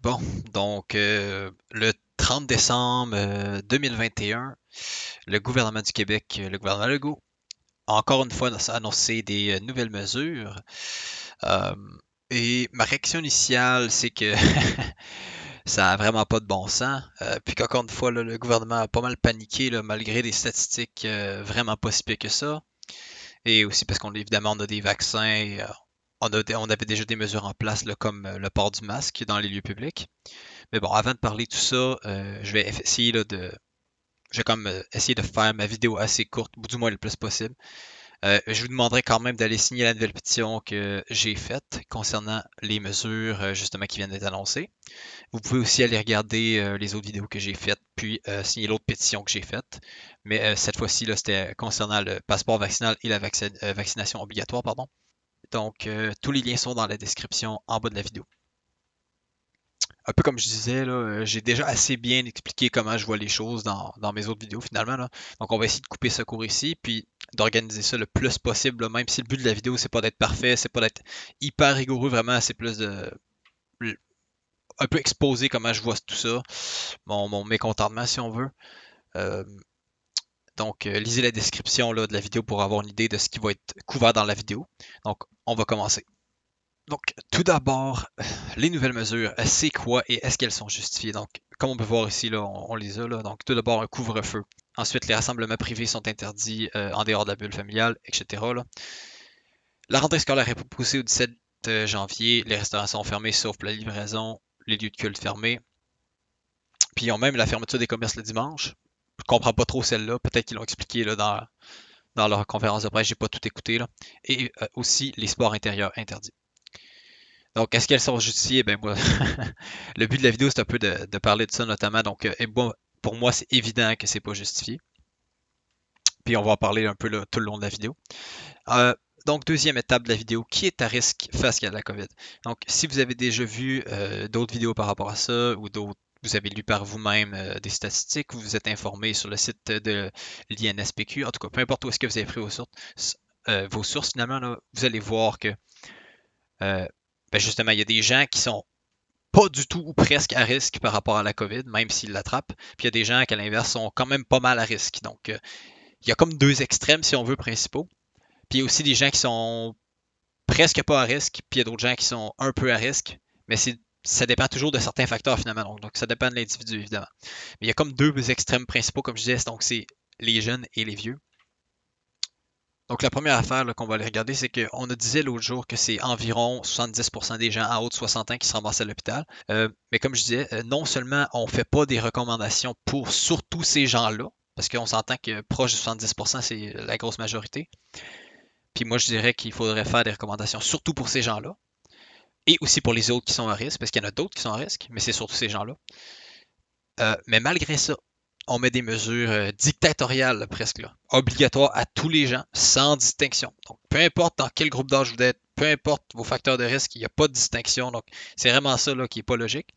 Bon, donc le 30 décembre 2021, le gouvernement du Québec, le gouvernement Legault, a encore une fois annoncé des nouvelles mesures. Euh, et ma réaction initiale, c'est que ça a vraiment pas de bon sens. Puis qu'encore une fois, là, le gouvernement a pas mal paniqué là, malgré des statistiques vraiment pas si pires que ça. Et aussi parce qu'on évidemment on a des vaccins, on avait déjà des mesures en place là, comme le port du masque dans les lieux publics. Mais bon, avant de parler de tout ça, je vais essayer là, je vais comme essayer de faire ma vidéo assez courte, ou du moins le plus possible. Je vous demanderai quand même d'aller signer la nouvelle pétition que j'ai faite concernant les mesures justement qui viennent d'être annoncées. Vous pouvez aussi aller regarder les autres vidéos que j'ai faites, puis signer l'autre pétition que j'ai faite. Mais cette fois-ci, là, c'était concernant le passeport vaccinal et la vaccination obligatoire, pardon. Donc, tous les liens sont dans la description en bas de la vidéo. Un peu comme je disais, là, j'ai déjà assez bien expliqué comment je vois les choses dans mes autres vidéos finalement. Là. Donc on va essayer de couper ce court ici, puis d'organiser ça le plus possible, là, même si le but de la vidéo, c'est pas d'être parfait, c'est pas d'être hyper rigoureux, vraiment, c'est plus de un peu exposer comment je vois tout ça, mon mécontentement si on veut. Euh, donc lisez la description là, de la vidéo pour avoir une idée de ce qui va être couvert dans la vidéo. Donc on va commencer. Donc, tout d'abord, les nouvelles mesures, c'est quoi et est-ce qu'elles sont justifiées? Donc, comme on peut voir ici, là, on les a là. Donc, tout d'abord, un couvre-feu. Ensuite, les rassemblements privés sont interdits en dehors de la bulle familiale, etc. là. La rentrée scolaire est repoussée au 17 janvier. Les restaurants sont fermés sauf pour la livraison. Les lieux de culte fermés. Puis, ils ont même la fermeture des commerces le dimanche. Je comprends pas trop celle-là. Peut-être qu'ils l'ont expliqué là, dans leur conférence de presse. J'ai pas tout écouté. Là. Et aussi, les sports intérieurs interdits. Donc, est-ce qu'elles sont justifiées? Ben moi, le but de la vidéo, c'est un peu de parler de ça notamment. Donc, et bon, pour moi, c'est évident que c'est pas justifié. Puis on va en parler un peu là, tout le long de la vidéo. Euh, donc, deuxième étape de la vidéo, qui est à risque face à la COVID? Donc, si vous avez déjà vu d'autres vidéos par rapport à ça ou d'autres, vous avez lu par vous-même des statistiques, vous vous êtes informé sur le site de l'INSPQ, en tout cas, peu importe où est-ce que vous avez pris vos sources finalement, là, vous allez voir que euh, ben justement, il y a des gens qui sont pas du tout ou presque à risque par rapport à la COVID, même s'ils l'attrapent. Puis il y a des gens qui, à l'inverse, sont quand même pas mal à risque. Donc, il y a comme deux extrêmes, si on veut, principaux. Puis il y a aussi des gens qui sont presque pas à risque, puis il y a d'autres gens qui sont un peu à risque. Mais ça dépend toujours de certains facteurs, finalement. Donc, ça dépend de l'individu, évidemment. Mais il y a comme deux extrêmes principaux, comme je disais. Donc, c'est les jeunes et les vieux. Donc, la première affaire qu'on va aller regarder, c'est qu'on a disait l'autre jour que c'est environ 70% des gens en haut de 60 ans qui se ramassent à l'hôpital. Mais comme je disais, non seulement on ne fait pas des recommandations pour surtout ces gens-là, parce qu'on s'entend que proche de 70%, c'est la grosse majorité. Puis moi, je dirais qu'il faudrait faire des recommandations surtout pour ces gens-là, et aussi pour les autres qui sont à risque, parce qu'il y en a d'autres qui sont à risque, mais c'est surtout ces gens-là. Mais malgré ça, on met des mesures dictatoriales presque là, obligatoires à tous les gens, sans distinction. Donc, peu importe dans quel groupe d'âge vous êtes, peu importe vos facteurs de risque, il n'y a pas de distinction. Donc, c'est vraiment ça là, qui n'est pas logique.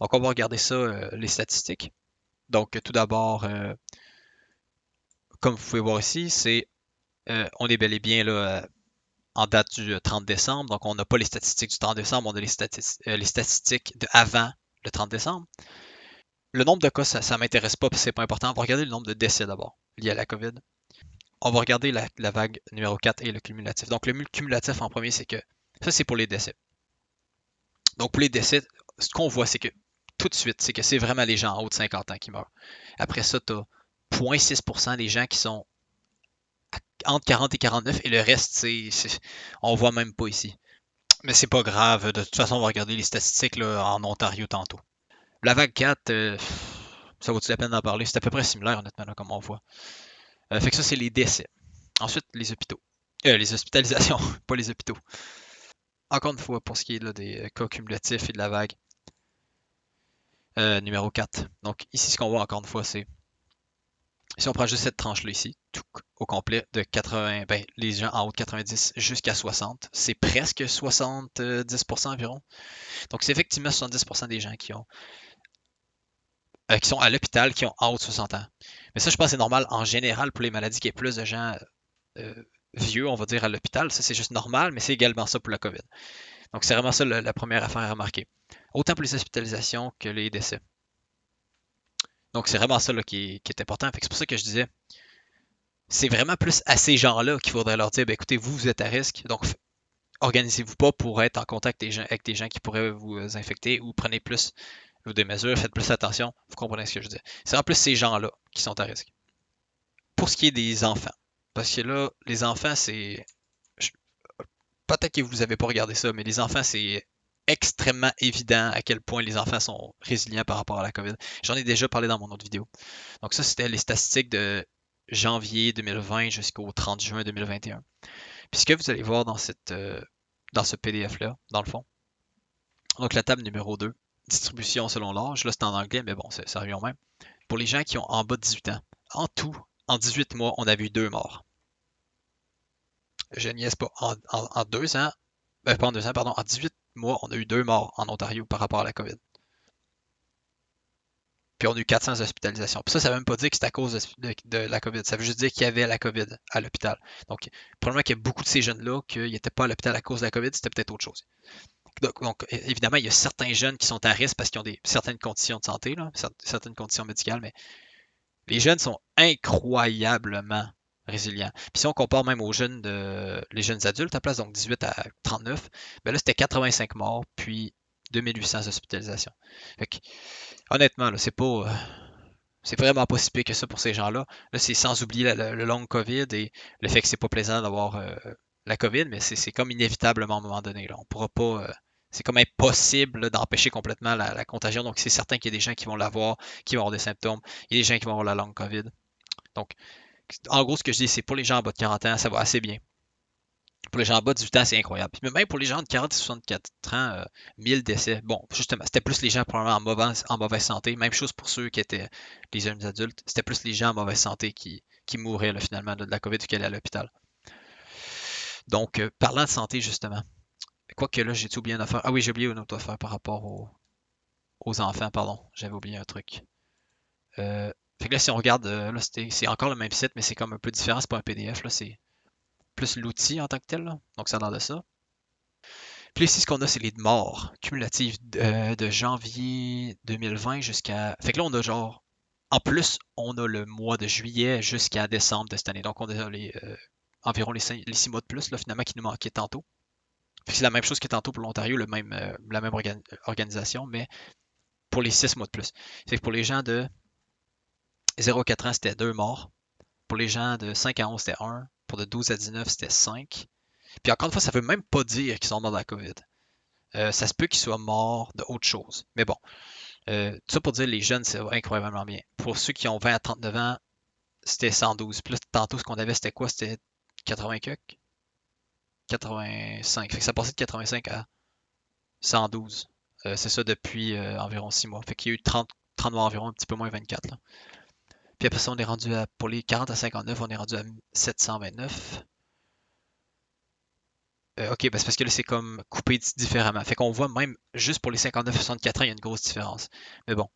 Donc, on va regarder ça, les statistiques. Donc, tout d'abord, comme vous pouvez voir ici, on est bel et bien là, en date du 30 décembre. Donc, on n'a pas les statistiques du 30 décembre, on a les statistiques de avant le 30 décembre. Le nombre de cas, ça ne m'intéresse pas, c'est pas important. On va regarder le nombre de décès d'abord, liés à la COVID. On va regarder la vague numéro 4 et le cumulatif. Donc, le cumulatif en premier, c'est que ça, c'est pour les décès. Donc, pour les décès, ce qu'on voit, c'est que tout de suite, c'est que c'est vraiment les gens en haut de 50 ans qui meurent. Après ça, tu as 0,6% des gens qui sont entre 40 et 49 et le reste, on voit même pas ici. Mais c'est pas grave. De toute façon, on va regarder les statistiques là, en Ontario tantôt. La vague 4, ça vaut-il la peine d'en parler? C'est à peu près similaire, honnêtement, là, comme on voit. Fait que ça, c'est les décès. Ensuite, les hôpitaux. Les hospitalisations, pas les hôpitaux. Encore une fois, pour ce qui est là, des cas cumulatifs et de la vague numéro 4. Donc ici, ce qu'on voit encore une fois, c'est si on prend juste cette tranche-là ici, tout au complet, de 80, ben, les gens en haut de 90 jusqu'à 60, c'est presque 70% environ. Donc c'est effectivement 70% des gens qui sont à l'hôpital qui ont en haut de 60 ans. Mais ça, je pense que c'est normal en général pour les maladies qu'il y ait plus de gens euh, vieux, on va dire, à l'hôpital. Ça, c'est juste normal, mais c'est également ça pour la COVID. Donc, c'est vraiment ça la première affaire à remarquer. autant pour les hospitalisations que les décès. Donc c'est vraiment ça là, qui est important. Fait que c'est pour ça que je disais, c'est vraiment plus à ces gens-là qu'il faudrait leur dire, ben, écoutez, vous êtes à risque, donc organisez-vous pas pour être en contact avec des gens qui pourraient vous infecter ou prenez plus des mesures, faites plus attention. Vous comprenez ce que je dis. C'est en plus ces gens-là qui sont à risque. Pour ce qui est des enfants, parce que là, les enfants, c'est... Peut-être que vous n'avez pas regardé ça, mais les enfants, c'est extrêmement évident à quel point les enfants sont résilients par rapport à la COVID. J'en ai déjà parlé dans mon autre vidéo. Donc ça, c'était les statistiques de janvier 2020 jusqu'au 30 juin 2021. Puis ce que vous allez voir dans ce PDF-là, dans le fond, donc la table numéro 2, distribution selon l'âge, là c'est en anglais, mais bon, ça revient au même. Pour les gens qui ont en bas de 18 ans, en tout, en 18 mois, on a vu 2 morts. Je niaise pas. En 2 ans, pas en 2 ans, pardon, en 18 mois, on a eu 2 morts en Ontario par rapport à la COVID. Puis on a eu 400 hospitalisations. Puis ça ne veut même pas dire que c'est à cause de la COVID. Ça veut juste dire qu'il y avait la COVID à l'hôpital. Donc, probablement qu'il y a beaucoup de ces jeunes-là qui n'étaient pas à l'hôpital à cause de la COVID, c'était peut-être autre chose. Donc, évidemment, il y a certains jeunes qui sont à risque parce qu'ils ont certaines conditions de santé, là, certaines conditions médicales, mais les jeunes sont incroyablement résilients. Puis si on compare même aux jeunes les jeunes adultes à place, donc 18 à 39, ben là, c'était 85 morts, puis 2800 hospitalisations. Fait que, honnêtement, là, c'est vraiment pas si pire que ça pour ces gens-là. Là, c'est sans oublier le long COVID et le fait que c'est pas plaisant d'avoir la COVID, mais c'est comme inévitablement à un moment donné. Là. On pourra pas. C'est comme impossible d'empêcher complètement la contagion. Donc, c'est certain qu'il y a des gens qui vont l'avoir, qui vont avoir des symptômes. Il y a des gens qui vont avoir la longue COVID. Donc, en gros, ce que je dis, c'est pour les gens en bas de 40 ans, ça va assez bien. Pour les gens en bas de 18 ans, c'est incroyable. Puis même pour les gens de 40 et 64 ans, 1000 décès. Bon, justement, c'était plus les gens probablement en mauvaise santé. Même chose pour ceux qui étaient les jeunes adultes. C'était plus les gens en mauvaise santé qui mouraient là, finalement de la COVID ou qui allaient à l'hôpital. Donc, parlant de santé, justement, quoique là, j'ai oublié une affaire. Ah oui, j'ai oublié une autre affaire par rapport aux enfants, pardon. J'avais oublié un truc. Fait que là, si on regarde, là, c'est encore le même site, mais c'est comme un peu différent. C'est pas un PDF, là, c'est plus l'outil en tant que tel. Là. Donc, ça a l'air de ça. Puis ici, ce qu'on a, c'est les morts cumulatives de janvier 2020 jusqu'à... Fait que là, on a genre... En plus, on a le mois de juillet jusqu'à décembre de cette année. Donc, on a environ les 6 mois de plus, là, finalement, qui nous manquaient tantôt. C'est la même chose que tantôt pour l'Ontario, la même organisation, mais pour les 6 mois de plus. C'est que pour les gens de 0 à 4 ans, c'était 2 morts. Pour les gens de 5 à 11, c'était 1. Pour de 12 à 19, c'était 5. Puis encore une fois, ça ne veut même pas dire qu'ils sont morts de la COVID. Ça se peut qu'ils soient morts de autre chose. Mais bon, tout ça pour dire les jeunes, c'est incroyablement bien. Pour ceux qui ont 20 à 39 ans, c'était 112. Puis là, tantôt, ce qu'on avait, c'était quoi? C'était 80 cucs? 85. Fait que ça passait de 85 à 112. C'est ça depuis environ 6 mois. Fait qu'il y a eu 30 mois environ, un petit peu moins 24. Là. Puis après ça, on est rendu pour les 40 à 59, on est rendu à 729. Ok, ben c'est parce que là, c'est comme coupé différemment. Fait qu'on voit même, juste pour les 59-64 ans, il y a une grosse différence. Mais bon.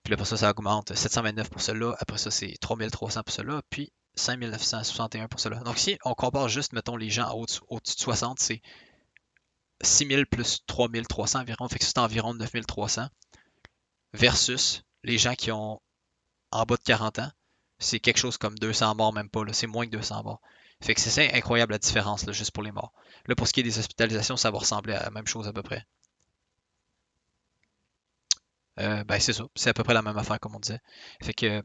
Puis là, pour ça, ça augmente 729 pour cela. Après ça, c'est 3300 pour cela. Puis 5961 pour cela. Donc si on compare juste, mettons, les gens au-dessus de 60, c'est 6000 plus 3300 environ. Fait que c'est environ 9300. Versus les gens qui ont en bas de 40 ans, c'est quelque chose comme 200 morts, même pas. C'est moins que 200 morts. Fait que c'est incroyable la différence, là, juste pour les morts. Là, pour ce qui est des hospitalisations, ça va ressembler à la même chose à peu près. Ben, c'est ça. C'est à peu près la même affaire, comme on disait. Fait que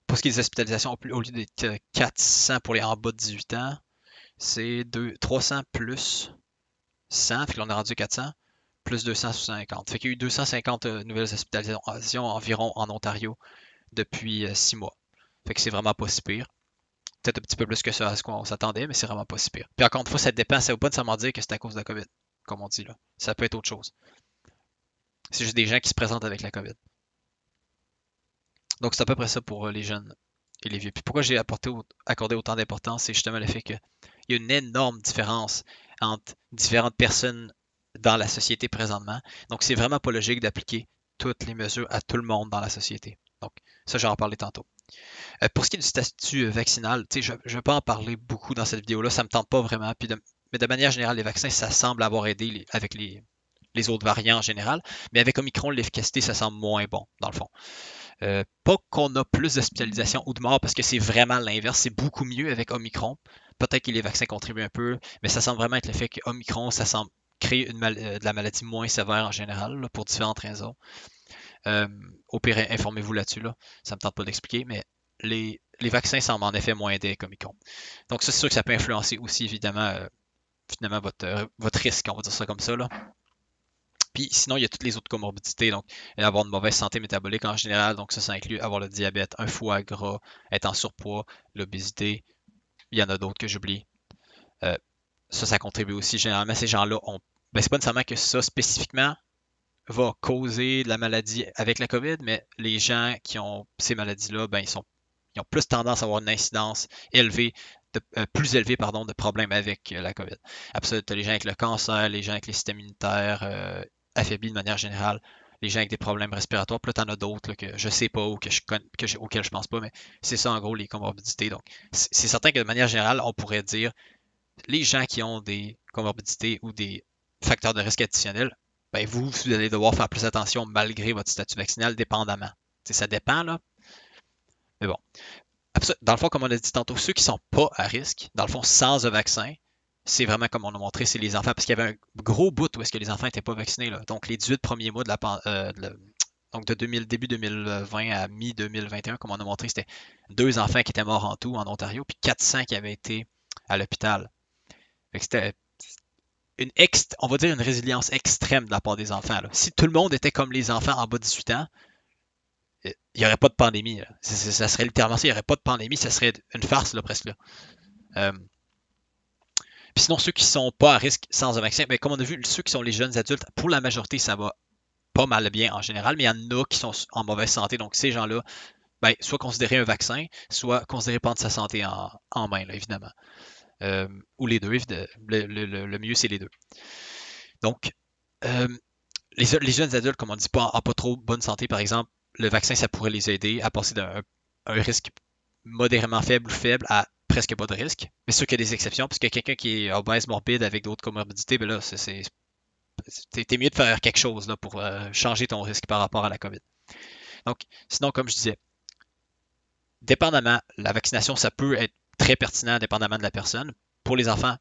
pour ce qui est des hospitalisations, au lieu d'être 400 pour les en bas de 18 ans, c'est 300 plus 100, fait que là, on est rendu 400, plus 250. Fait qu'il y a eu 250 nouvelles hospitalisations environ en Ontario depuis 6 mois. Fait que c'est vraiment pas si pire. Peut-être un petit peu plus que ça à ce qu'on s'attendait, mais c'est vraiment pas si pire. Puis encore une fois, ça dépend, ça veut pas nécessairement dire que c'est à cause de la COVID, comme on dit là. Ça peut être autre chose. C'est juste des gens qui se présentent avec la COVID. Donc c'est à peu près ça pour les jeunes et les vieux. Puis pourquoi j'ai accordé autant d'importance, c'est justement le fait qu'il y a une énorme différence entre différentes personnes dans la société présentement. Donc c'est vraiment pas logique d'appliquer toutes les mesures à tout le monde dans la société. Donc ça, j'en parler tantôt. Pour ce qui est du statut vaccinal, je ne vais pas en parler beaucoup dans cette vidéo-là, ça ne me tente pas vraiment. Mais de manière générale, les vaccins, ça semble avoir aidé avec les autres variants en général. Mais avec Omicron, l'efficacité, ça semble moins bon, dans le fond. Pas qu'on a plus d'hospitalisation ou de mort, parce que c'est vraiment l'inverse. C'est beaucoup mieux avec Omicron. Peut-être que les vaccins contribuent un peu, mais ça semble vraiment être le fait que Omicron, ça semble créer de la maladie moins sévère en général, là, pour différentes raisons. Au pire, informez-vous là-dessus. Là. Ça me tente pas d'expliquer, mais les vaccins semblent en effet moins aider comme Omicron. Donc ça, c'est sûr que ça peut influencer aussi, évidemment, finalement, votre risque, on va dire ça comme ça. Là. Puis sinon, il y a toutes les autres comorbidités, donc avoir une mauvaise santé métabolique en général, donc ça inclut avoir le diabète, un foie gras, être en surpoids, l'obésité. Il y en a d'autres que j'oublie. Euh, ça contribue aussi. Généralement, ces gens-là ont. Ben, c'est pas nécessairement que ça spécifiquement va causer de la maladie avec la COVID, mais les gens qui ont ces maladies-là, ben, ils ont plus tendance à avoir une incidence élevée, plus élevée pardon, de problèmes avec la COVID. Après ça, tu as les gens avec le cancer, les gens avec les systèmes immunitaires affaiblis de manière générale, les gens avec des problèmes respiratoires, puis là, tu en as d'autres que je sais pas ou auxquels je pense pas, mais c'est ça en gros les comorbidités. Donc, c'est certain que de manière générale, on pourrait dire les gens qui ont des comorbidités ou des facteurs de risque additionnels, ben vous allez devoir faire plus attention malgré votre statut vaccinal, dépendamment. T'sais, ça dépend, là. Mais bon. Dans le fond, comme on a dit tantôt, ceux qui ne sont pas à risque, dans le fond, sans un vaccin, c'est vraiment comme on a montré, c'est les enfants, parce qu'il y avait un gros bout où est-ce que les enfants n'étaient pas vaccinés. Là. Donc, les 18 premiers mois donc de début 2020 à mi-2021, comme on a montré, c'était 2 enfants qui étaient morts en tout en Ontario, puis 400 qui avaient été à l'hôpital. C'était on va dire une résilience extrême de la part des enfants. Là. Si tout le monde était comme les enfants en bas de 18 ans, il n'y aurait pas de pandémie. Ça serait littéralement ça, il n'y aurait pas de pandémie, ça serait une farce là, presque. Là. Euh, Puis sinon, ceux qui ne sont pas à risque sans un vaccin, ben, comme on a vu, ceux qui sont les jeunes adultes, pour la majorité, ça va pas mal bien en général, mais il y en a qui sont en mauvaise santé. Donc ces gens-là, ben, soit considérer un vaccin, soit considérer prendre sa santé en main, là, évidemment. Ou les deux, le mieux, c'est les deux. Donc, euh, les jeunes adultes, comme on dit, pas trop bonne santé, par exemple, le vaccin, ça pourrait les aider à passer d'un un risque modérément faible ou faible à presque pas de risque. Mais sûr qu'il y a des exceptions, parce que quelqu'un qui est obèse, morbide, avec d'autres comorbidités, ben là, t'es mieux de faire quelque chose là, pour changer ton risque par rapport à la COVID. Donc, sinon, comme je disais, dépendamment, la vaccination, ça peut être très pertinent dépendamment de la personne. Pour les enfants,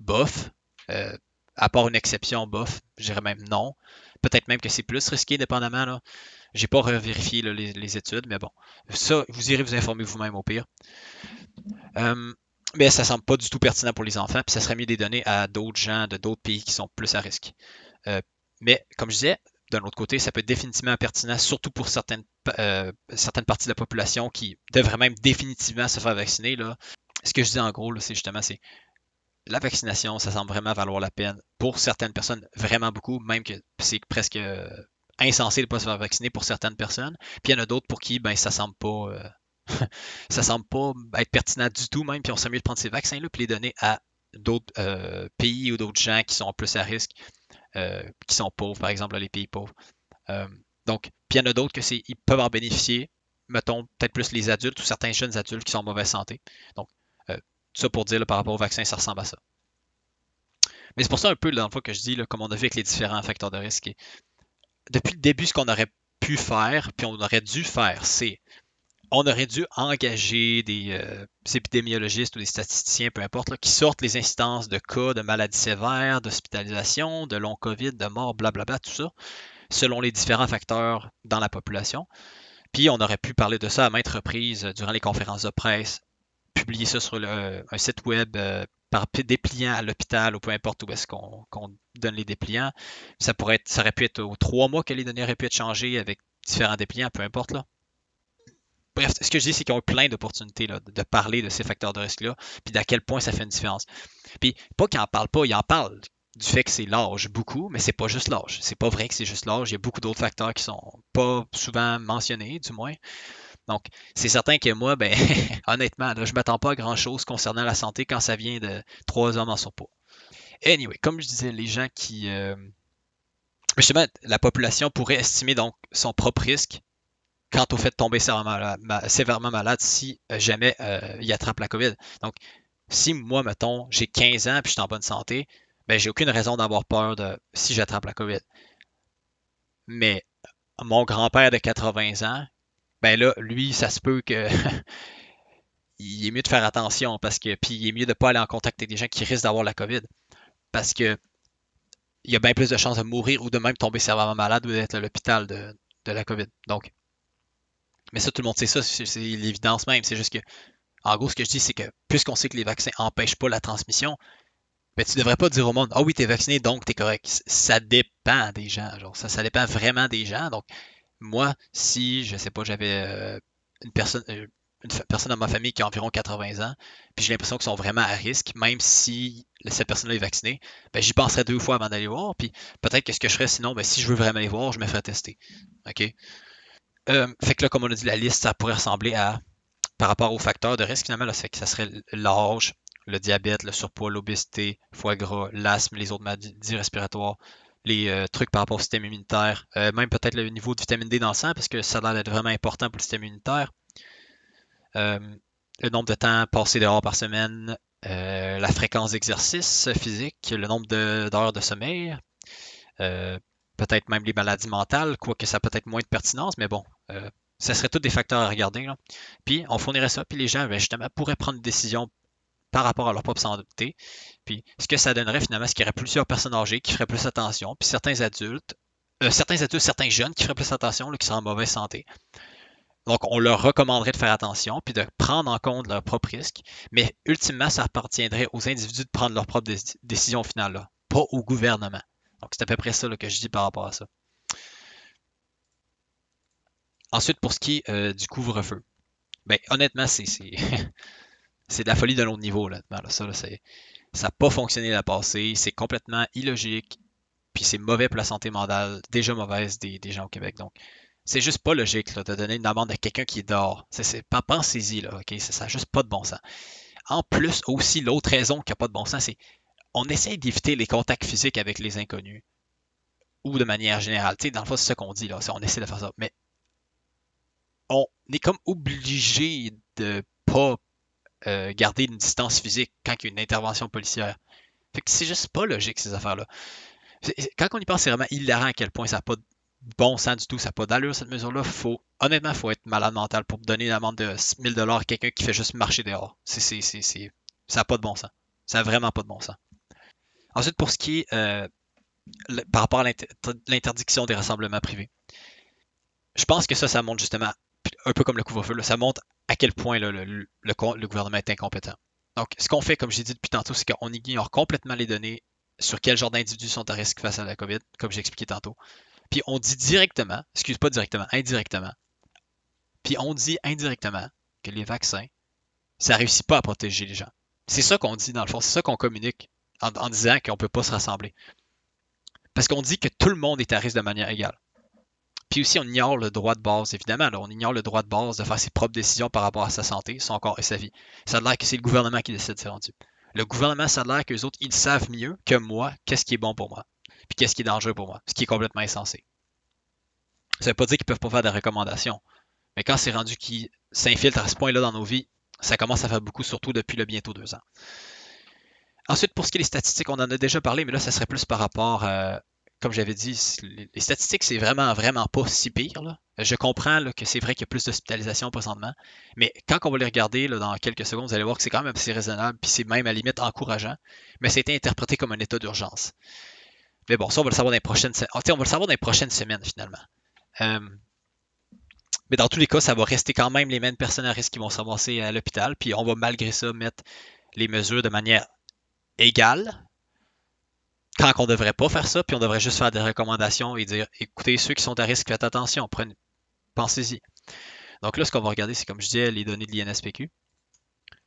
bof. Euh, à part une exception, bof, je dirais même non. Peut-être même que c'est plus risqué dépendamment. Là. J'ai pas revérifié là, les études, mais bon. Ça, vous irez vous informer vous-même au pire. Mais ça semble pas du tout pertinent pour les enfants, puis ça serait mieux de les donner à d'autres gens de d'autres pays qui sont plus à risque. Mais comme je disais, d'un autre côté, ça peut être définitivement pertinent, surtout pour certaines parties de la population qui devraient même définitivement se faire vacciner. Là. Ce que je dis en gros, là, c'est justement, c'est la vaccination, ça semble vraiment valoir la peine pour certaines personnes, vraiment beaucoup, même que c'est presque insensé de ne pas se faire vacciner pour certaines personnes. Puis il y en a d'autres pour qui ben, ça semble pas ça semble pas être pertinent du tout même, puis on serait mieux de prendre ces vaccins-là puis les donner à d'autres pays ou d'autres gens qui sont plus à risque, qui sont pauvres, par exemple, là, les pays pauvres. Euh, donc, puis il y en a d'autres ils peuvent en bénéficier, mettons peut-être plus les adultes ou certains jeunes adultes qui sont en mauvaise santé. Donc, tout ça pour dire là, par rapport au vaccin, ça ressemble à ça. Mais c'est pour ça un peu, dans le fond, que je dis, là, comme on a vu avec les différents facteurs de risque. Depuis le début, ce qu'on aurait pu faire, puis on aurait dû faire, c'est on aurait dû engager des épidémiologistes ou des statisticiens, peu importe, là, qui sortent les incidences de cas de maladies sévères, d'hospitalisation, de long COVID, de mort, blablabla, tout ça, selon les différents facteurs dans la population. Puis on aurait pu parler de ça à maintes reprises durant les conférences de presse, publier ça sur un site web par dépliant à l'hôpital ou peu importe où est-ce qu'on donne les dépliants. Ça aurait pu être aux 3 mois que les données auraient pu être changées avec différents dépliants, peu importe là. Bref, ce que je dis, c'est qu'ils ont eu plein d'opportunités là, de parler de ces facteurs de risque-là, puis d'à quel point ça fait une différence. Puis, pas qu'ils n'en parlent pas, ils en parlent du fait que c'est l'âge beaucoup, mais c'est pas juste l'âge. C'est pas vrai que c'est juste l'âge. Il y a beaucoup d'autres facteurs qui sont pas souvent mentionnés, du moins. Donc, c'est certain que moi, ben, honnêtement, là, je m'attends pas à grand-chose concernant la santé quand ça vient de 3 hommes en surpoids. Anyway, comme je disais, les gens qui... justement, la population pourrait estimer donc son propre risque quant au fait de tomber sévèrement malade si jamais il attrape la COVID. Donc, si moi, mettons, j'ai 15 ans et je suis en bonne santé, ben j'ai aucune raison d'avoir peur de si j'attrape la COVID. Mais mon grand-père de 80 ans, ben là, lui, ça se peut que il est mieux de faire attention parce que puis il est mieux de pas aller en contact avec des gens qui risquent d'avoir la COVID parce que il y a bien plus de chances de mourir ou de même tomber sévèrement malade ou d'être à l'hôpital de la COVID. Donc, mais ça, tout le monde sait ça, c'est l'évidence même. C'est juste que, en gros, ce que je dis, c'est que puisqu'on sait que les vaccins n'empêchent pas la transmission, ben, tu devrais pas dire au monde, ah oui, t'es vacciné, donc t'es correct. Ça dépend des gens. Genre, ça dépend vraiment des gens. Donc, moi, si, je sais pas, j'avais personne dans ma famille qui a environ 80 ans, puis j'ai l'impression qu'ils sont vraiment à risque, même si cette personne-là est vaccinée, ben, j'y penserais 2 fois avant d'aller voir. Puis peut-être que ce que je ferais sinon, ben, si je veux vraiment les voir, je me ferais tester. OK? Fait que là, comme on a dit, la liste, ça pourrait ressembler à, par rapport aux facteurs de risque, finalement, là, c'est que ça serait l'âge, le diabète, le surpoids, l'obésité, foie gras, l'asthme, les autres maladies respiratoires, les trucs par rapport au système immunitaire, même peut-être le niveau de vitamine D dans le sang, parce que ça a l'air d'être vraiment important pour le système immunitaire. Euh, le nombre de temps passé dehors par semaine, la fréquence d'exercice physique, le nombre d'heures de sommeil, euh, peut-être même les maladies mentales, quoique ça a peut-être moins de pertinence, mais bon, ça serait tous des facteurs à regarder, là. Puis on fournirait ça, puis les gens, ben, justement, pourraient prendre une décision par rapport à leur propre santé. Puis ce que ça donnerait finalement, c'est qu'il y aurait plusieurs personnes âgées qui feraient plus attention, puis certains jeunes qui feraient plus attention, là, qui seraient en mauvaise santé. Donc, on leur recommanderait de faire attention, puis de prendre en compte leurs propres risques. Mais ultimement, ça appartiendrait aux individus de prendre leurs propres décisions au final, là, pas au gouvernement. Donc, c'est à peu près ça là, que je dis par rapport à ça. Ensuite, pour ce qui est du couvre-feu, ben, honnêtement, c'est de la folie d'un autre niveau, honnêtement. Là. Ça n'a pas fonctionné la passée, c'est complètement illogique, puis c'est mauvais pour la santé mentale, déjà mauvaise des gens au Québec. Donc, c'est juste pas logique là, de donner une amende à quelqu'un qui est dehors. Pensez-y, là, OK? Ça n'a juste pas de bon sens. En plus, aussi, l'autre raison qui n'a pas de bon sens, c'est on essaie d'éviter les contacts physiques avec les inconnus, ou de manière générale. Tu sais, dans le fond, c'est ça qu'on dit, là, on essaie de faire ça. Mais on est comme obligé de pas garder une distance physique quand il y a une intervention policière. Fait que c'est juste pas logique, ces affaires-là. Quand on y pense, c'est vraiment hilarant à quel point ça n'a pas de bon sens du tout, ça n'a pas d'allure cette mesure-là. Honnêtement, il faut être malade mental pour donner une amende de 1000 $ à quelqu'un qui fait juste marcher dehors. Ça n'a pas de bon sens. Ça n'a vraiment pas de bon sens. Ensuite, pour ce qui est par rapport à l'interdiction des rassemblements privés, je pense que ça montre justement, un peu comme le couvre-feu, ça montre à quel point là, le gouvernement est incompétent. Donc, ce qu'on fait, comme j'ai dit depuis tantôt, c'est qu'on ignore complètement les données sur quel genre d'individus sont à risque face à la COVID, comme j'ai expliqué tantôt. Puis on dit directement, excuse pas directement, indirectement, puis on dit indirectement que les vaccins, ça réussit pas à protéger les gens. C'est ça qu'on dit dans le fond, c'est ça qu'on communique en disant qu'on peut pas se rassembler. Parce qu'on dit que tout le monde est à risque de manière égale. Puis aussi, on ignore le droit de base, évidemment. Là, on ignore le droit de base de faire ses propres décisions par rapport à sa santé, son corps et sa vie. Ça a l'air que c'est le gouvernement qui décide, c'est rendu. Le gouvernement, ça a l'air qu'eux autres, ils savent mieux que moi qu'est-ce qui est bon pour moi, puis qu'est-ce qui est dangereux pour moi, ce qui est complètement insensé. Ça veut pas dire qu'ils peuvent pas faire des recommandations, mais quand c'est rendu qu'ils s'infiltrent à ce point-là dans nos vies, ça commence à faire beaucoup, surtout depuis le bientôt 2 ans. Ensuite, pour ce qui est des statistiques, on en a déjà parlé, mais là, ça serait plus par rapport comme j'avais dit, les statistiques, c'est vraiment, vraiment pas si pire, là. Je comprends là, que c'est vrai qu'il y a plus d'hospitalisation présentement, mais quand on va les regarder là, dans quelques secondes, vous allez voir que c'est quand même assez raisonnable, puis c'est même à la limite encourageant, mais ça a été interprété comme un état d'urgence. Mais bon, ça, on va le savoir dans les prochaines, on va le savoir dans les prochaines semaines, finalement. Euh, mais dans tous les cas, ça va rester quand même les mêmes personnes à risque qui vont se ramasser à l'hôpital, puis on va malgré ça mettre les mesures de manière égale, quand on ne devrait pas faire ça, puis on devrait juste faire des recommandations et dire, écoutez, ceux qui sont à risque, faites attention, pensez-y. Donc là, ce qu'on va regarder, c'est comme je disais, les données de l'INSPQ.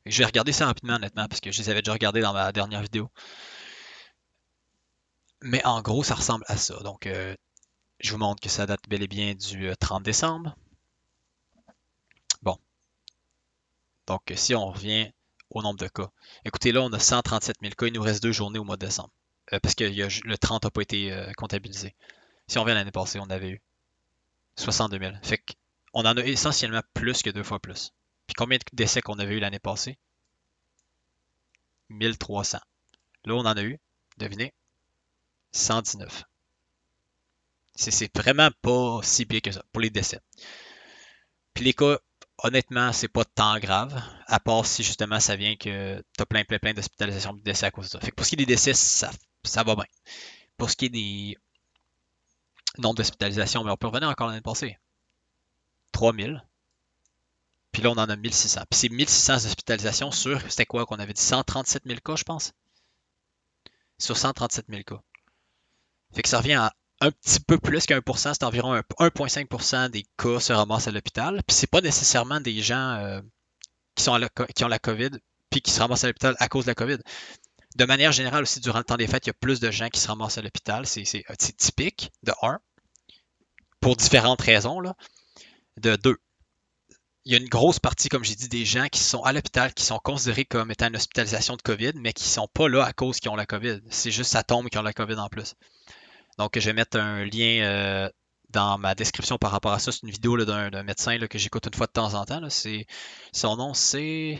Je vais regarder ça rapidement, honnêtement, parce que je les avais déjà regardées dans ma dernière vidéo. Mais en gros, ça ressemble à ça. Donc, je vous montre que ça date bel et bien du 30 décembre. Bon, donc si on revient au nombre de cas. Écoutez, là, on a 137 000 cas. Il nous reste 2 journées au mois de décembre. Parce que le 30 n'a pas été comptabilisé. Si on revient l'année passée, on avait eu 62 000. Fait qu'on en a essentiellement plus que 2 fois plus. Puis combien de décès qu'on avait eu l'année passée? 1300. Là, on en a eu Devinez, 119. C'est vraiment pas si pire que ça pour les décès. Puis les cas, honnêtement, c'est pas tant grave, à part si justement ça vient que t'as plein d'hospitalisations de décès à cause de ça. Fait que pour ce qui est des décès, ça va bien. Pour ce qui est des nombres d'hospitalisations, mais on peut revenir encore l'année passée. 3000. Puis là, on en a 1600. Puis c'est 1600 hospitalisations sur, c'était quoi qu'on avait dit? 137 000 cas, je pense? Sur 137 000 cas. Fait que ça revient à un petit peu plus qu'1%, c'est environ 1,5% des cas se ramassent à l'hôpital. Puis c'est pas nécessairement des gens qui ont la COVID puis qui se ramassent à l'hôpital à cause de la COVID. De manière générale aussi, durant le temps des fêtes, il y a plus de gens qui se ramassent à l'hôpital. C'est typique, de 1, pour différentes raisons. Là. De 2, il y a une grosse partie, comme j'ai dit, des gens qui sont à l'hôpital, qui sont considérés comme étant une hospitalisation de COVID, mais qui ne sont pas là à cause qu'ils ont la COVID. C'est juste ça tombe qu'ils ont la COVID en plus. Donc, je vais mettre un lien dans ma description par rapport à ça. C'est une vidéo d'un médecin là, que j'écoute une fois de temps en temps. Là. Son nom, c'est...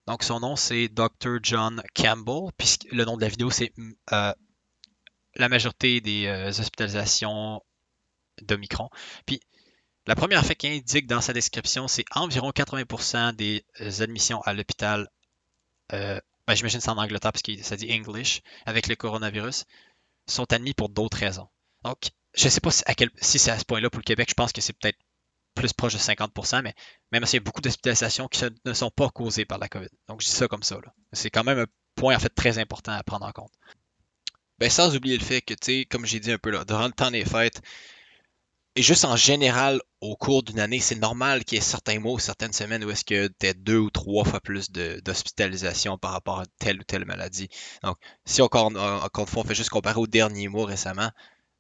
Donc, son nom, c'est Dr. John Campbell. Puis le nom de la vidéo, c'est la majorité des hospitalisations d'Omicron. Puis, la première fois qu'il indique dans sa description, c'est environ 80% des admissions à l'hôpital. J'imagine que c'est en Angleterre parce que ça dit English avec le coronavirus, sont admis pour d'autres raisons. Donc, je ne sais pas si c'est à ce point-là pour le Québec, je pense que c'est peut-être plus proche de 50%, mais même s'il y a beaucoup d'hospitalisations qui ne sont pas causées par la COVID. Donc, je dis ça comme ça. C'est quand même un point en fait très important à prendre en compte. Ben, sans oublier le fait que, tu sais, comme j'ai dit un peu là, durant le temps des fêtes, et juste en général, au cours d'une année, c'est normal qu'il y ait certains mois ou certaines semaines où est-ce que tu as 2 ou 3 fois plus d'hospitalisation par rapport à telle ou telle maladie. Donc, si encore une fois, on fait juste comparer au dernier mois récemment,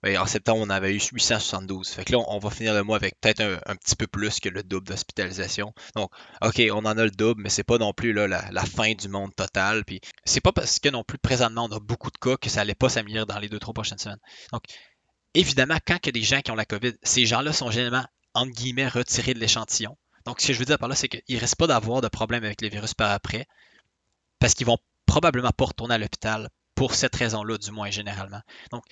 ben, en septembre, on avait eu 872. Fait que là, on va finir le mois avec peut-être un petit peu plus que le double d'hospitalisation. Donc, OK, on en a le double, mais c'est pas non plus là, la fin du monde total. Puis, c'est pas parce que non plus présentement, on a beaucoup de cas que ça allait pas s'améliorer dans les 2, 3 prochaines semaines. Donc, évidemment, quand il y a des gens qui ont la COVID, ces gens-là sont généralement, entre guillemets, retirés de l'échantillon. Donc, ce que je veux dire par là, c'est qu'il ne risque pas d'avoir de problème avec les virus par après, parce qu'ils vont probablement pas retourner à l'hôpital pour cette raison-là, du moins généralement. Donc,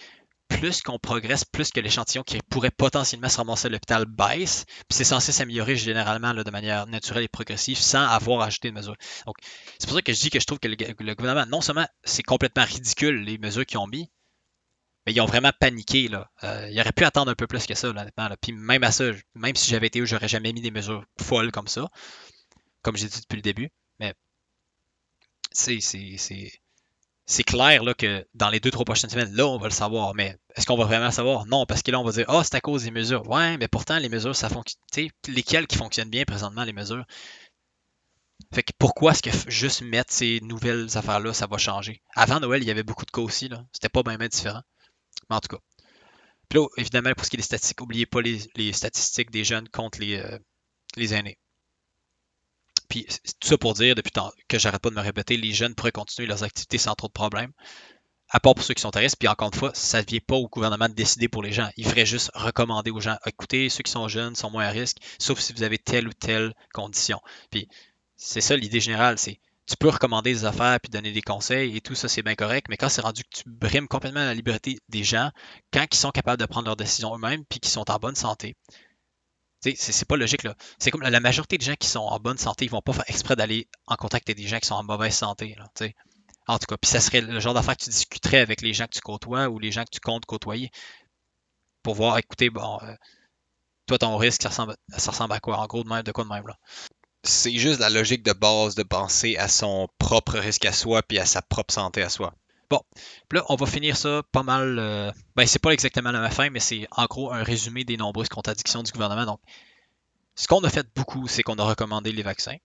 plus qu'on progresse, plus que l'échantillon qui pourrait potentiellement se ramasser à l'hôpital baisse, puis c'est censé s'améliorer généralement là, de manière naturelle et progressive sans avoir ajouté de mesures. Donc, c'est pour ça que je dis que je trouve que le gouvernement, non seulement c'est complètement ridicule les mesures qu'ils ont mis, mais ils ont vraiment paniqué, là. Ils auraient pu attendre un peu plus que ça, là, honnêtement. Là. Puis même à ça, même si j'avais été eux, j'aurais jamais mis des mesures folles comme ça, comme j'ai dit depuis le début. Mais c'est clair là, que dans les 2, 3 prochaines semaines, là, on va le savoir. Mais est-ce qu'on va vraiment le savoir? Non, parce que là, on va dire, ah, c'est à cause des mesures. Ouais, mais pourtant, les mesures, ça fonctionne. Tu sais, lesquelles qui fonctionnent bien présentement, les mesures? Fait que pourquoi est-ce que juste mettre ces nouvelles affaires-là, ça va changer? Avant Noël, il y avait beaucoup de cas aussi, là. C'était pas bien différent. Mais en tout cas. Puis là, évidemment, pour ce qui est des statistiques, n'oubliez pas les statistiques des jeunes contre les aînés. Puis tout ça pour dire, depuis que j'arrête pas de me répéter, les jeunes pourraient continuer leurs activités sans trop de problèmes, à part pour ceux qui sont à risque. Puis encore une fois, ça ne vient pas au gouvernement de décider pour les gens. Il ferait juste recommander aux gens, écoutez, ceux qui sont jeunes sont moins à risque, sauf si vous avez telle ou telle condition. Puis c'est ça l'idée générale, c'est tu peux recommander des affaires puis donner des conseils et tout ça, c'est bien correct, mais quand c'est rendu que tu brimes complètement la liberté des gens, quand ils sont capables de prendre leurs décisions eux-mêmes puis qu'ils sont en bonne santé, c'est pas logique là. C'est comme la majorité des gens qui sont en bonne santé, ils vont pas faire exprès d'aller en contact avec des gens qui sont en mauvaise santé. Là, en tout cas, puis ça serait le genre d'affaire que tu discuterais avec les gens que tu côtoies ou les gens que tu comptes côtoyer pour voir, écoutez, bon, toi ton risque, ça ressemble à quoi? En gros, de quoi de même là. C'est juste la logique de base de penser à son propre risque à soi puis à sa propre santé à soi. Bon, puis là, on va finir ça pas mal. Ben, c'est pas exactement la même fin, mais c'est en gros un résumé des nombreuses contradictions du gouvernement. Donc, ce qu'on a fait beaucoup, c'est qu'on a recommandé les vaccins.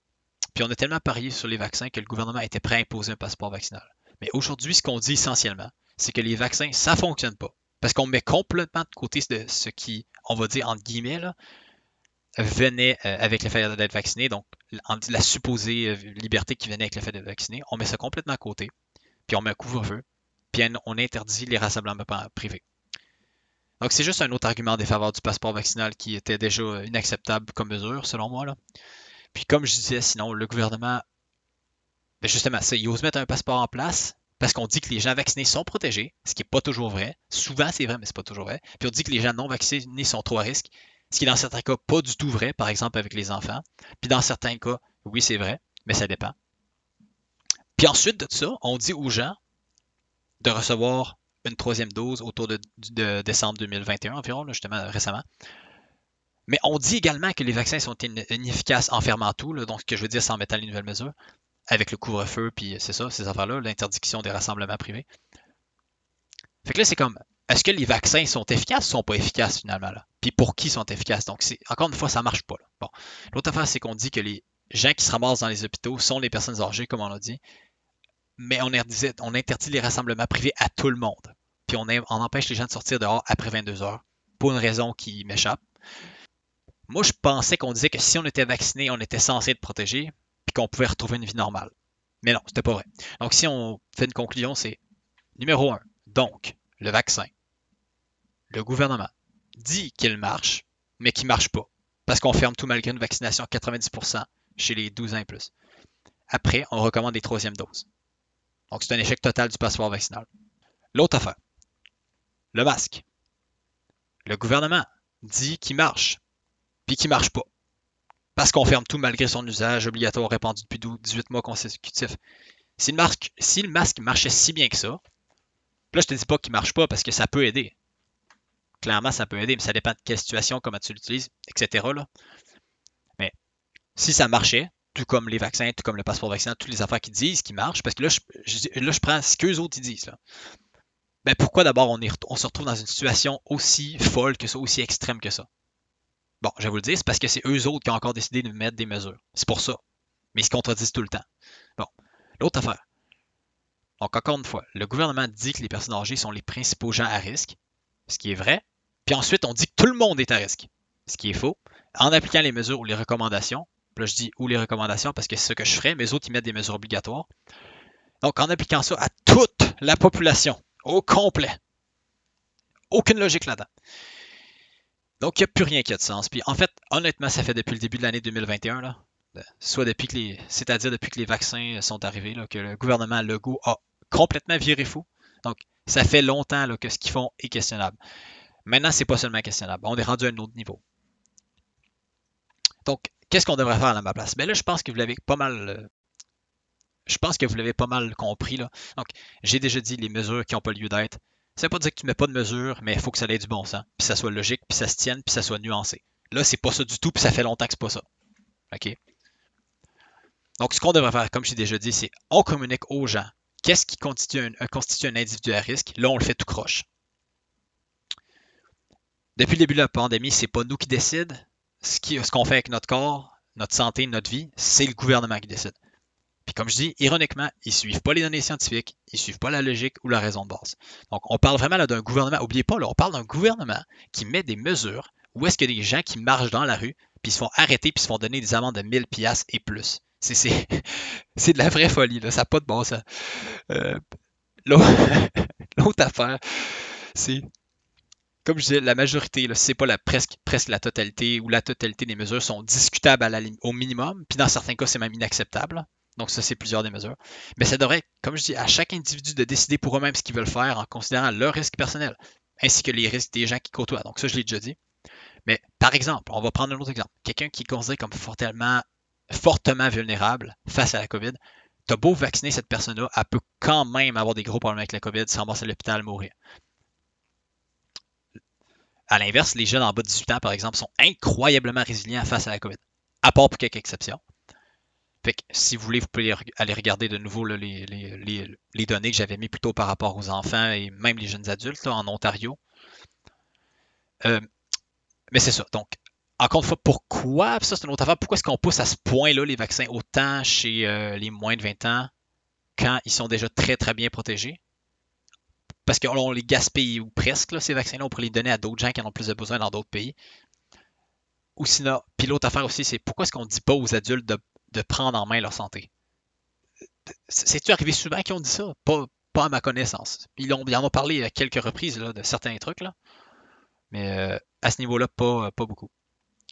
Puis on a tellement parié sur les vaccins que le gouvernement était prêt à imposer un passeport vaccinal. Mais aujourd'hui, ce qu'on dit essentiellement, c'est que les vaccins, ça ne fonctionne pas. Parce qu'on met complètement de côté de ce qui, on va dire entre guillemets, là, venait avec le fait d'être vacciné, donc la supposée liberté qui venait avec le fait d'être vacciné, on met ça complètement à côté, puis on met un couvre-feu, puis on interdit les rassemblements privés. Donc c'est juste un autre argument en défaveur du passeport vaccinal qui était déjà inacceptable comme mesure, selon moi. Là. Puis comme je disais, sinon, le gouvernement, ben justement, il ose mettre un passeport en place, parce qu'on dit que les gens vaccinés sont protégés, ce qui n'est pas toujours vrai. Souvent, c'est vrai, mais c'est pas toujours vrai. Puis on dit que les gens non vaccinés sont trop à risque, ce qui est dans certains cas pas du tout vrai, par exemple avec les enfants. Puis dans certains cas, oui, c'est vrai, mais ça dépend. Puis ensuite de ça, on dit aux gens de recevoir une troisième dose autour de décembre 2021 environ, là, justement récemment. Mais on dit également que les vaccins sont inefficaces en fermant tout, là, donc ce que je veux dire, c'est en mettant les nouvelles mesures, avec le couvre-feu, puis c'est ça, ces affaires-là, l'interdiction des rassemblements privés. Fait que là, c'est comme, est-ce que les vaccins sont efficaces ou sont pas efficaces finalement là? Puis pour qui sont efficaces? Donc, encore une fois, ça marche pas. Là. Bon. L'autre affaire, c'est qu'on dit que les gens qui se ramassent dans les hôpitaux sont les personnes âgées, comme on l'a dit, mais on interdit les rassemblements privés à tout le monde. Puis on empêche les gens de sortir dehors après 22 heures, pour une raison qui m'échappe. Moi, je pensais qu'on disait que si on était vacciné, on était censé être protégé, puis qu'on pouvait retrouver une vie normale. Mais non, c'était pas vrai. Donc, si on fait une conclusion, c'est numéro un. Donc, le vaccin. Le gouvernement dit qu'il marche, mais qu'il marche pas. Parce qu'on ferme tout malgré une vaccination à 90% chez les 12 ans et plus. Après, on recommande les troisièmes doses. Donc, c'est un échec total du passeport vaccinal. L'autre affaire, le masque. Le gouvernement dit qu'il marche, puis qu'il marche pas. Parce qu'on ferme tout malgré son usage obligatoire répandu depuis 18 mois consécutifs. Si le masque marchait si bien que ça, là, je te dis pas qu'il marche pas parce que ça peut aider. Clairement, ça peut aider, mais ça dépend de quelle situation, comment tu l'utilises, etc. Là. Mais si ça marchait, tout comme les vaccins, tout comme le passeport vaccinal, toutes les affaires qui disent qu'ils marchent, parce que là, je prends ce qu'eux autres ils disent. Là. Ben pourquoi d'abord on se retrouve dans une situation aussi folle que ça, aussi extrême que ça? Bon, je vais vous le dire, c'est parce que c'est eux autres qui ont encore décidé de mettre des mesures. C'est pour ça. Mais ils se contredisent tout le temps. Bon, l'autre affaire. Donc, encore une fois, le gouvernement dit que les personnes âgées sont les principaux gens à risque, ce qui est vrai. Puis ensuite, on dit que tout le monde est à risque, ce qui est faux, en appliquant les mesures ou les recommandations. Puis là, je dis ou les recommandations parce que c'est ce que je ferais, mais eux autres, ils mettent des mesures obligatoires. Donc, en appliquant ça à toute la population, au complet. Aucune logique là-dedans. Donc, il n'y a plus rien qui a de sens. Puis, en fait, honnêtement, ça fait depuis le début de l'année 2021, là, soit depuis que c'est-à-dire depuis que les vaccins sont arrivés, là, que le gouvernement Legault a complètement viré fou. Donc, ça fait longtemps là, que ce qu'ils font est questionnable. Maintenant, c'est pas seulement questionnable. On est rendu à un autre niveau. Donc, qu'est-ce qu'on devrait faire à ma place? Ben là, je pense que vous l'avez pas mal. Je pense que vous l'avez pas mal compris. Là. Donc, j'ai déjà dit les mesures qui n'ont pas lieu d'être. Ça veut pas dire que tu ne mets pas de mesures, mais il faut que ça ait du bon sens, puis ça soit logique, puis ça se tienne, puis ça soit nuancé. Là, c'est pas ça du tout, puis ça fait longtemps que c'est pas ça. OK? Donc, ce qu'on devrait faire, comme j'ai déjà dit, c'est on communique aux gens qu'est-ce qui constitue un individu à risque. Là, on le fait tout croche. Depuis le début de la pandémie, c'est pas nous qui décident. Ce qu'on fait avec notre corps, notre santé, notre vie, c'est le gouvernement qui décide. Puis comme je dis, ironiquement, ils suivent pas les données scientifiques, ils suivent pas la logique ou la raison de base. Donc on parle vraiment là d'un gouvernement, oubliez pas, là, on parle d'un gouvernement qui met des mesures où est-ce qu'il y a des gens qui marchent dans la rue, puis ils se font arrêter, puis ils se font donner des amendes de 1000 piastres et plus. C'est de la vraie folie, là, ça n'a pas de bon sens. Euh, L'autre affaire, c'est, comme je disais, la majorité, là, c'est pas presque la totalité ou la totalité des mesures sont discutables au minimum, puis dans certains cas, c'est même inacceptable. Là. Donc ça, c'est plusieurs des mesures. Mais ça devrait, comme je dis, à chaque individu de décider pour eux-mêmes ce qu'ils veulent faire en considérant leur risque personnel, ainsi que les risques des gens qui côtoient. Donc ça, je l'ai déjà dit. Mais par exemple, on va prendre un autre exemple. Quelqu'un qui est considéré comme fortement vulnérable face à la COVID, t'as beau vacciner cette personne-là, elle peut quand même avoir des gros problèmes avec la COVID, se ramasser à l'hôpital, mourir. À l'inverse, les jeunes en bas de 18 ans, par exemple, sont incroyablement résilients face à la COVID, à part pour quelques exceptions. Fait que si vous voulez, vous pouvez aller regarder de nouveau là, les données que j'avais mis plus tôt par rapport aux enfants et même les jeunes adultes là, en Ontario. Euh, mais c'est ça. Donc, encore une fois, pourquoi, ça c'est une autre affaire, pourquoi est-ce qu'on pousse à ce point-là les vaccins autant chez les moins de 20 ans quand ils sont déjà très très bien protégés? Parce qu'on les gaspille ou presque, là, ces vaccins-là, on pourrait les donner à d'autres gens qui en ont plus de besoin dans d'autres pays. Ou sinon, puis l'autre affaire aussi, c'est pourquoi est-ce qu'on ne dit pas aux adultes de prendre en main leur santé? C'est-tu arrivé souvent qu'ils ont dit ça? Pas à ma connaissance. Ils en ont parlé à quelques reprises là, de certains trucs, là, mais à ce niveau-là, pas beaucoup.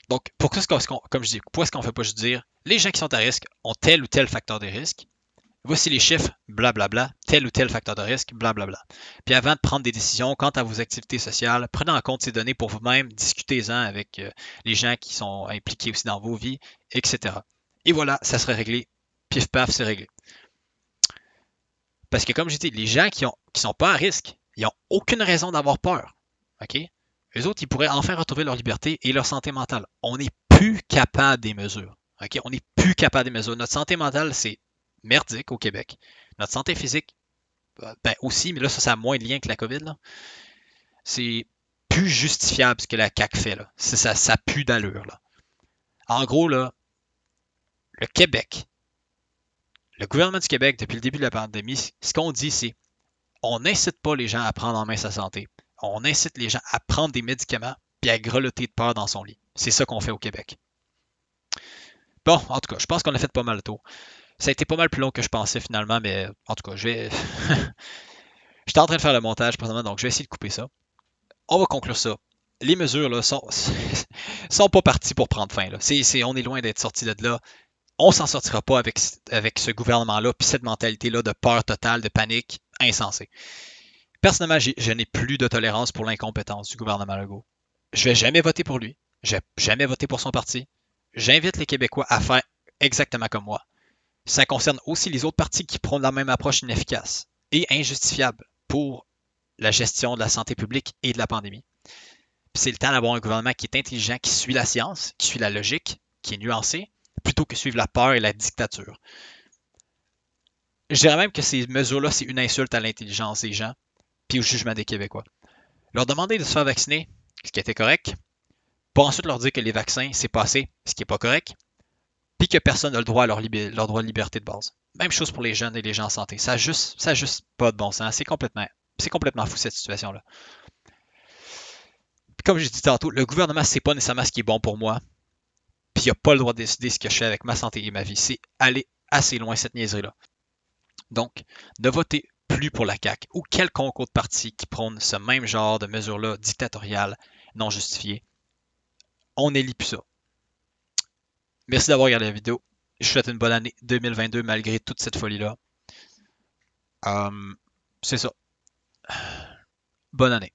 Donc, pourquoi est-ce qu'on, comme je dis, pourquoi est-ce qu'on ne fait pas juste dire les gens qui sont à risque ont tel ou tel facteur de risque Voici les chiffres, blablabla, tel ou tel facteur de risque, blablabla. Puis avant de prendre des décisions quant à vos activités sociales, prenez en compte ces données pour vous-même, discutez-en avec les gens qui sont impliqués aussi dans vos vies, etc. Et voilà, ça serait réglé. Pif paf, c'est réglé. Parce que comme j'ai dit, les gens qui sont pas à risque, ils n'ont aucune raison d'avoir peur. OK? Eux autres, ils pourraient enfin retrouver leur liberté et leur santé mentale. On n'est plus capable des mesures. OK? On n'est plus capable des mesures. Notre santé mentale, c'est merdique au Québec. Notre santé physique, ben aussi, mais là, ça a moins de lien que la COVID. Là. C'est plus justifiable ce que la CAQ fait. Là. Ça pue d'allure. Là. En gros, là, le Québec, le gouvernement du Québec, depuis le début de la pandémie, ce qu'on dit, c'est on n'incite pas les gens à prendre en main sa santé. On incite les gens à prendre des médicaments puis à grelotter de peur dans son lit. C'est ça qu'on fait au Québec. Bon, en tout cas, je pense qu'on a fait pas mal le tour. Ça a été pas mal plus long que je pensais finalement, mais en tout cas, je vais. J'étais en train de faire le montage présentement, donc je vais essayer de couper ça. On va conclure ça. Les mesures là, sont pas parties pour prendre fin. Là. On est loin d'être sorti de là. On s'en sortira pas avec ce gouvernement-là, puis cette mentalité-là de peur totale, de panique, insensée. Personnellement, je n'ai plus de tolérance pour l'incompétence du gouvernement Legault. Je vais jamais voter pour lui. Je vais jamais voter pour son parti. J'invite les Québécois à faire exactement comme moi. Ça concerne aussi les autres partis qui prônent la même approche inefficace et injustifiable pour la gestion de la santé publique et de la pandémie. C'est le temps d'avoir un gouvernement qui est intelligent, qui suit la science, qui suit la logique, qui est nuancé, plutôt que suivre la peur et la dictature. Je dirais même que ces mesures-là, c'est une insulte à l'intelligence des gens puis au jugement des Québécois. Leur demander de se faire vacciner, ce qui était correct, pour ensuite leur dire que les vaccins, c'est passé, ce qui n'est pas correct, puis que personne n'a le droit à leur droit de liberté de base. Même chose pour les jeunes et les gens en santé. Ça n'a juste pas de bon sens. C'est complètement fou cette situation-là. Puis comme je dit tantôt, le gouvernement, c'est pas nécessairement ce qui est bon pour moi, puis il n'a pas le droit de décider ce que je fais avec ma santé et ma vie. C'est aller assez loin cette niaiserie-là. Donc, ne votez plus pour la CAQ ou quelconque autre parti qui prône ce même genre de mesures-là dictatoriales, non justifiées. On n'élit plus ça. Merci d'avoir regardé la vidéo. Je vous souhaite une bonne année 2022 malgré toute cette folie-là. C'est ça. Bonne année.